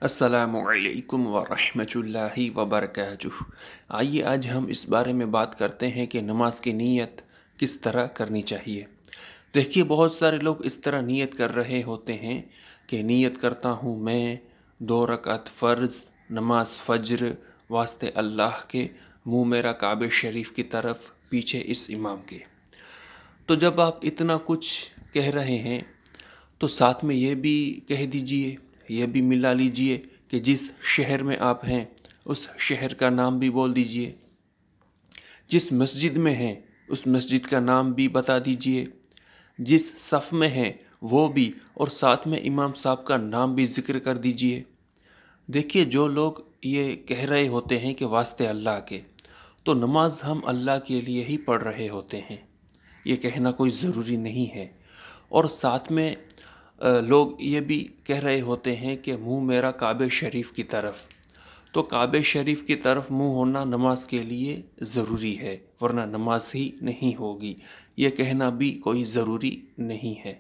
السلام علیکم ورحمۃ اللہ وبرکاتہ۔ آئیے آج ہم اس بارے میں بات کرتے ہیں کہ نماز کی نیت کس طرح کرنی چاہیے۔ دیکھیے، بہت سارے لوگ اس طرح نیت کر رہے ہوتے ہیں کہ نیت کرتا ہوں میں 2 رکعت فرض نماز فجر واسطے اللہ کے، منہ میرا کعبہ شریف کی طرف، پیچھے اس امام کے۔ تو جب آپ اتنا کچھ کہہ رہے ہیں تو ساتھ میں یہ بھی کہہ دیجئے، یہ بھی ملا لیجئے کہ جس شہر میں آپ ہیں اس شہر کا نام بھی بول دیجئے، جس مسجد میں ہیں اس مسجد کا نام بھی بتا دیجئے، جس صف میں ہیں وہ بھی، اور ساتھ میں امام صاحب کا نام بھی ذکر کر دیجئے۔ دیکھیے، جو لوگ یہ کہہ رہے ہوتے ہیں کہ واسطے اللہ کے، تو نماز ہم اللہ کے لیے ہی پڑھ رہے ہوتے ہیں، یہ کہنا کوئی ضروری نہیں ہے۔ اور ساتھ میں لوگ یہ بھی کہہ رہے ہوتے ہیں کہ منہ میرا کعبہ شریف کی طرف، تو کعبہ شریف کی طرف منہ ہونا نماز کے لیے ضروری ہے، ورنہ نماز ہی نہیں ہوگی، یہ کہنا بھی کوئی ضروری نہیں ہے۔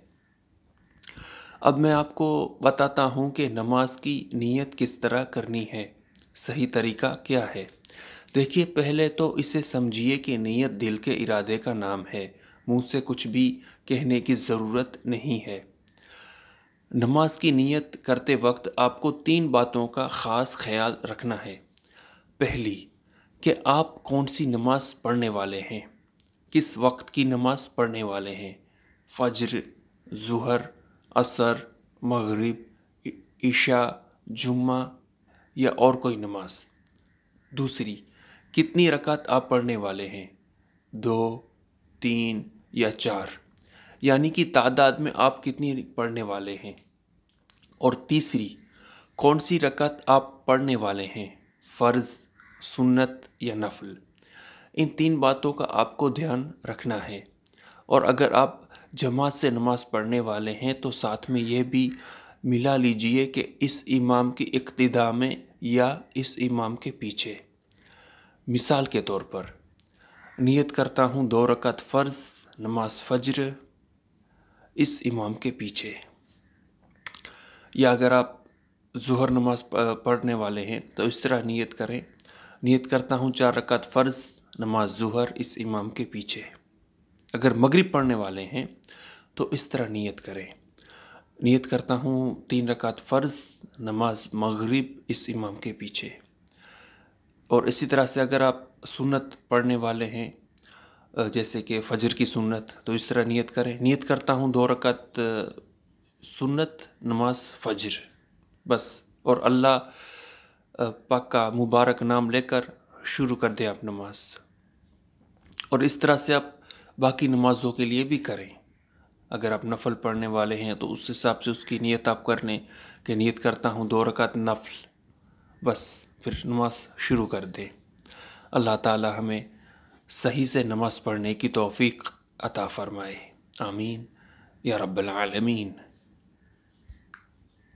اب میں آپ کو بتاتا ہوں کہ نماز کی نیت کس طرح کرنی ہے، صحیح طریقہ کیا ہے۔ دیکھیے، پہلے تو اسے سمجھیے کہ نیت دل کے ارادے کا نام ہے، منہ سے کچھ بھی کہنے کی ضرورت نہیں ہے۔ نماز کی نیت کرتے وقت آپ کو 3 باتوں کا خاص خیال رکھنا ہے۔ پہلی، کہ آپ کون سی نماز پڑھنے والے ہیں، کس وقت کی نماز پڑھنے والے ہیں، فجر، ظہر، عصر، مغرب، عشاء، جمعہ یا اور کوئی نماز۔ دوسری، کتنی رکعت آپ پڑھنے والے ہیں، 2، 3 یا 4، یعنی کہ تعداد میں آپ کتنی پڑھنے والے ہیں۔ اور تیسری، کون سی رکعت آپ پڑھنے والے ہیں، فرض، سنت یا نفل۔ ان 3 باتوں کا آپ کو دھیان رکھنا ہے۔ اور اگر آپ جماعت سے نماز پڑھنے والے ہیں تو ساتھ میں یہ بھی ملا لیجئے کہ اس امام کی اقتداء میں یا اس امام کے پیچھے۔ مثال کے طور پر، نیت کرتا ہوں 2 رکعت فرض نماز فجر اس امام کے پیچھے، یا اگر آپ ظہر نماز پڑھنے والے ہیں تو اس طرح نیت کریں، نیت کرتا ہوں 4 رکعت فرض نماز ظہر اس امام کے پیچھے۔ اگر مغرب پڑھنے والے ہیں تو اس طرح نیت کریں، نیت کرتا ہوں 3 رکعت فرض نماز مغرب اس امام کے پیچھے۔ اور اسی طرح سے اگر آپ سنت پڑھنے والے ہیں، جیسے کہ فجر کی سنت، تو اس طرح نیت کریں، نیت کرتا ہوں 2 رکعت سنت نماز فجر، بس، اور اللہ پاک کا مبارک نام لے کر شروع کر دیں آپ نماز۔ اور اس طرح سے آپ باقی نمازوں کے لیے بھی کریں۔ اگر آپ نفل پڑھنے والے ہیں تو اس حساب سے اس کی نیت آپ کر لیں کہ نیت کرتا ہوں 2 رکعت نفل، بس، پھر نماز شروع کر دیں۔ اللہ تعالی ہمیں صحیح سے نماز پڑھنے کی توفیق عطا فرمائے، آمین یا رب العالمین۔